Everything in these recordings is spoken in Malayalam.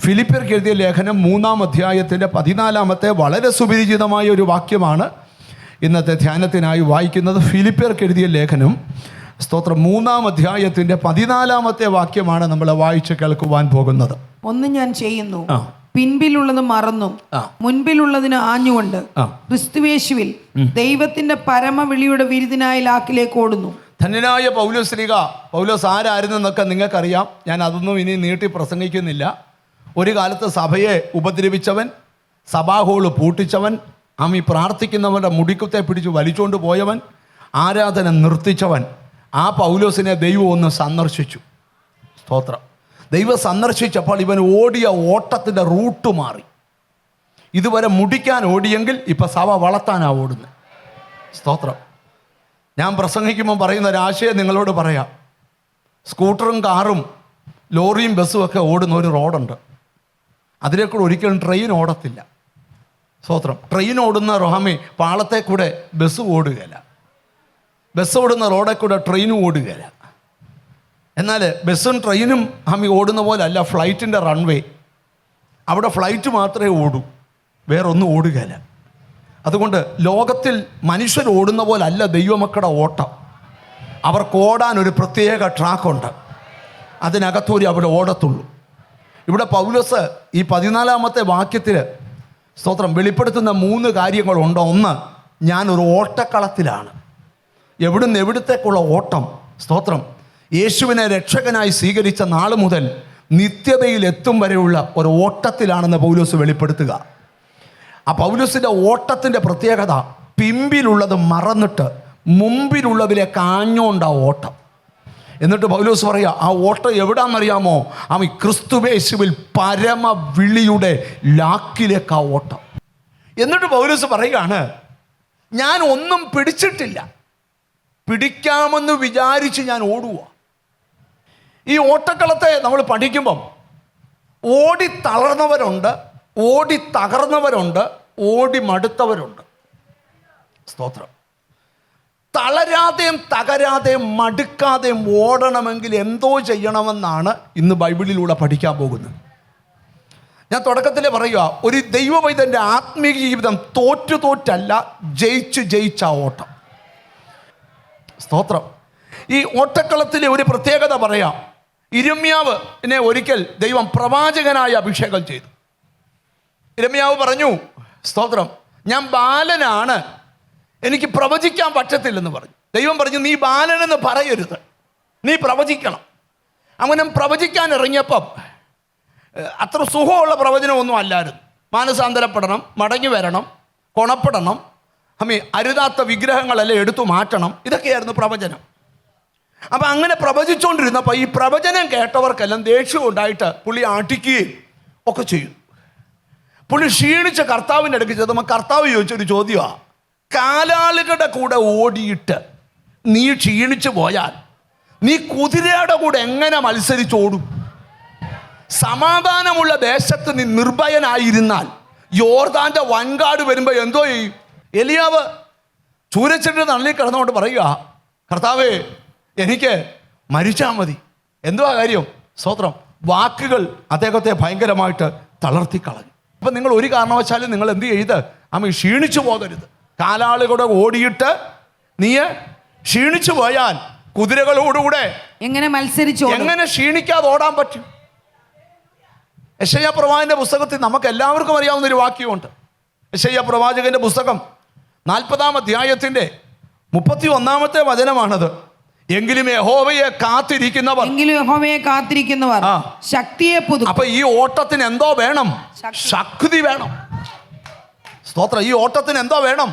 ഫിലിപ്പിയർക്ക് എഴുതിയ ലേഖനം 3-ാം അധ്യായത്തിൻ്റെ 14-ാമത്തെ വളരെ സുപരിചിതമായ ഒരു വാക്യമാണ് ഇന്നത്തെ ധ്യാനത്തിനായി വായിക്കുന്നത്. ഫിലിപ്പിയർക്ക് എഴുതിയ ലേഖനം സ്തോത്രം 3-ാം അധ്യായത്തിൻ്റെ 14-ാമത്തെ വാക്യമാണ് നമ്മൾ വായിച്ച് കേൾക്കുവാൻ പോകുന്നത്. ഒന്ന് ഞാൻ ചെയ്യുന്നു, പിൻപിലുള്ളത് മറന്നും മുൻപിലുള്ളതിന് ആഞ്ഞുകൊണ്ട് ക്രിസ്തുയേശുവിൽ ദൈവത്തിന്റെ പരമവിളിയുടെ വിരുദിനായി ലാക്കിലേക്ക് ഓടുന്നു. ധന്യനായ പൗലോസ് ശ്ലീഹ. പൗലോസ് ആരായിരുന്നെന്നൊക്കെ നിങ്ങൾക്കറിയാം. ഞാൻ അതൊന്നും ഇനി നീട്ടി പ്രസംഗിക്കുന്നില്ല. ഒരു കാലത്ത് സഭയെ ഉപദ്രവിച്ചവൻ, സഭാഹോള് പൂട്ടിച്ചവൻ, പ്രാർത്ഥിക്കുന്നവൻ്റെ മുടിക്കുത്തെ പിടിച്ച് വലിച്ചുകൊണ്ട് പോയവൻ, ആരാധന നിർത്തിച്ചവൻ, ആ പൗലോസിനെ ദൈവം ഒന്ന് സന്ദർശിച്ചു. സ്തോത്രം. ദൈവം സന്ദർശിച്ചപ്പോൾ ഇവൻ ഓടിയ ഓട്ടത്തിൻ്റെ റൂട്ട് മാറി. ഇതുവരെ മുടിക്കാൻ ഓടിയെങ്കിൽ ഇപ്പം സഭ വളർത്താനാണ് ഓടുന്നത്. സ്തോത്രം. ഞാൻ പ്രസംഗിക്കുമ്പോൾ പറയുന്ന ഒരാശയം നിങ്ങളോട് പറയാം. സ്കൂട്ടറും കാറും ലോറിയും ബസ്സും ഒക്കെ ഓടുന്ന ഒരു റോഡുണ്ട്. അതിലേക്കൂടെ ഒരിക്കലും ട്രെയിൻ ഓടത്തില്ല. സ്തോത്രം. ട്രെയിൻ ഓടുന്ന റോഹമി പാളത്തെ കൂടെ ബസ് ഓടുകയില്ല. ബസ് ഓടുന്ന റോഡിൽ കൂടെ ട്രെയിനും ഓടുകയില്ല. എന്നാൽ ബസ്സും ട്രെയിനും ഓടുന്ന പോലെ അല്ല ഫ്ലൈറ്റിൻ്റെ റൺവേ. അവിടെ ഫ്ലൈറ്റ് മാത്രമേ ഓടൂ, വേറൊന്നും ഓടുകയില്ല. അതുകൊണ്ട് ലോകത്തിൽ മനുഷ്യർ ഓടുന്ന പോലെ അല്ല ദൈവമക്കളുടെ ഓട്ടം. അവർക്ക് ഓടാൻ ഒരു പ്രത്യേക ട്രാക്കുണ്ട്. അതിനകത്തൂരി അവിടെ ഓടത്തുള്ളൂ. ഇവിടെ പൗലോസ് ഈ 14-ാമത്തെ വാക്യത്തിൽ സ്തോത്രം വെളിപ്പെടുത്തുന്ന 3 കാര്യങ്ങളുണ്ട്. ഒന്ന്, ഞാനൊരു ഓട്ടക്കളത്തിലാണ്. എവിടുന്ന് എവിടത്തേക്കുള്ള ഓട്ടം? സ്തോത്രം. യേശുവിനെ രക്ഷകനായി സ്വീകരിച്ച നാൾ മുതൽ നിത്യതയിൽ എത്തും വരെയുള്ള ഒരു ഓട്ടത്തിലാണെന്ന് പൗലോസ് വെളിപ്പെടുത്തുക. ആ പൗലോസിൻ്റെ ഓട്ടത്തിൻ്റെ പ്രത്യേകത, പിമ്പിലുള്ളത് മറന്നിട്ട് മുമ്പിലുള്ളതിലേക്ക് ആഞ്ഞോണ്ടാ ഓട്ടം. എന്നിട്ട് പൗലോസ് പറയുക, ആ ഓട്ടം എവിടാന്നറിയാമോ? ക്രിസ്തുയേശുവിൽ പരമവിളിയുടെ ലാക്കിലേക്കാ ഓട്ടം. എന്നിട്ട് പൗലോസ് പറയുകയാണ്, ഞാൻ ഒന്നും പിടിച്ചിട്ടില്ല, പിടിക്കാമെന്ന് വിചാരിച്ച് ഞാൻ ഓടുക. ഈ ഓട്ടക്കളത്തെ നമ്മൾ പഠിക്കുമ്പം ഓടി തളർന്നവരുണ്ട്, ഓടി തകർന്നവരുണ്ട്, ഓടി മടുത്തവരുണ്ട്. സ്തോത്രം. തളരാതെയും തകരാതെയും മടുക്കാതെയും ഓടണമെങ്കിൽ എന്തോ ചെയ്യണമെന്നാണ് ഇന്ന് ബൈബിളിലൂടെ പഠിക്കാൻ പോകുന്നത്. ഞാൻ തുടക്കത്തിൽ പറയുക, ഒരു ദൈവവൈദ്യൻ്റെ ആത്മീയ ജീവിതം തോറ്റല്ല, ജയിച്ച ഓട്ടം. സ്തോത്രം. ഈ ഓട്ടക്കളത്തിലെ ഒരു പ്രത്യേകത പറയാം. യിരെമ്യാവിനെ ഒരിക്കൽ ദൈവം പ്രവാചകനായി അഭിഷേകം ചെയ്തു. യിരെമ്യാവ് പറഞ്ഞു, സ്തോത്രം, ഞാൻ ബാലനാണ്, എനിക്ക് പ്രവചിക്കാൻ പറ്റത്തില്ലെന്ന് പറഞ്ഞു. ദൈവം പറഞ്ഞു, നീ ബാലനെന്ന് പറയരുത്, നീ പ്രവചിക്കണം. അങ്ങനെ പ്രവചിക്കാൻ ഇറങ്ങിയപ്പം അത്ര സുഖമുള്ള പ്രവചനമൊന്നും അല്ലായിരുന്നു. മാനസാന്തരപ്പെടണം, മടങ്ങി വരണം, കൊണപ്പെടണം, അരുതാത്ത വിഗ്രഹങ്ങളെല്ലാം എടുത്തു മാറ്റണം, ഇതൊക്കെയായിരുന്നു പ്രവചനം. അപ്പം അങ്ങനെ പ്രവചിച്ചുകൊണ്ടിരുന്നപ്പോൾ ഈ പ്രവചനം കേട്ടവർക്കെല്ലാം ദേഷ്യം ഉണ്ടായിട്ട് പുള്ളി അടിക്കുകയും ഒക്കെ ചെയ്തു. പുള്ളി ക്ഷീണിച്ച കർത്താവിൻ്റെ അടുക്ക് ചെന്നപ്പോൾ കർത്താവ് ചോദിച്ചൊരു ചോദ്യമാണ്, കാലാളുകളുടെ കൂടെ ഓടിയിട്ട് നീ ക്ഷീണിച്ചു പോയാൽ നീ കുതിരയുടെ കൂടെ എങ്ങനെ മത്സരിച്ചോടും? സമാധാനമുള്ള ദേശത്ത് നീ നിർഭയനായിരുന്നാൽ യോർദാൻ്റെ വൻകാട് വരുമ്പോൾ എന്തോ ചെയ്യും? എലിയാവ് ചൂരച്ചിട്ട് നള്ളി കിടന്നുകൊണ്ട് പറയുക, കർത്താവേ, എനിക്ക് മരിച്ചാൽ മതി. എന്തുവാ കാര്യം? സ്തോത്രം. വാക്കുകൾ അദ്ദേഹത്തെ ഭയങ്കരമായിട്ട് തളർത്തിക്കളഞ്ഞു. അപ്പം നിങ്ങൾ ഒരു കാരണവശാലും നിങ്ങൾ എന്ത് ചെയ്ത് ക്ഷീണിച്ചു പോകരുത്. കാലാളുകൂടെ ഓടിയിട്ട് നീ ക്ഷീണിച്ചു പോയാൽ കുതിരകളോടുകൂടെ എങ്ങനെ ക്ഷീണിക്കാതെ ഓടാൻ പറ്റും? യെശയ്യാ പ്രവാചകന്റെ പുസ്തകത്തിൽ നമുക്ക് എല്ലാവർക്കും അറിയാവുന്നൊരു വാക്യമുണ്ട്. യെശയ്യാ പ്രവാചകന്റെ പുസ്തകം 40-ാം അധ്യായത്തിൻ്റെ 31-ാമത്തെ വചനമാണത്. എങ്കിലും യഹോവയെ കാത്തിരിക്കുന്നവർ ശക്തിയെ പുതുക്കും. അപ്പൊ ഈ ഓട്ടത്തിന് എന്തോ വേണം? ശക്തി വേണം. സ്തോത്രം. ഈ ഓട്ടത്തിന് എന്തോ വേണം?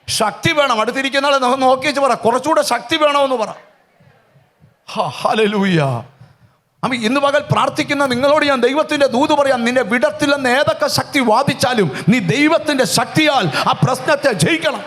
ശക്തി വേണം. അടുത്തിരിക്കുന്ന ആളെ നോക്കിച്ച് പറ, കുറച്ചുകൂടെ ശക്തി വേണമെന്ന് പറ. ഹല്ലേലൂയ. ഇന്ന് പകൽ പ്രാർത്ഥിക്കുന്ന നിങ്ങളോട് ഞാൻ ദൈവത്തിൻ്റെ ദൂത് പറയാം, നിന്നെ വിടത്തില്ലെന്ന് ഏതൊക്കെ ശക്തി വാദിച്ചാലും നീ ദൈവത്തിൻ്റെ ശക്തിയാൽ ആ പ്രശ്നത്തെ ജയിക്കണം.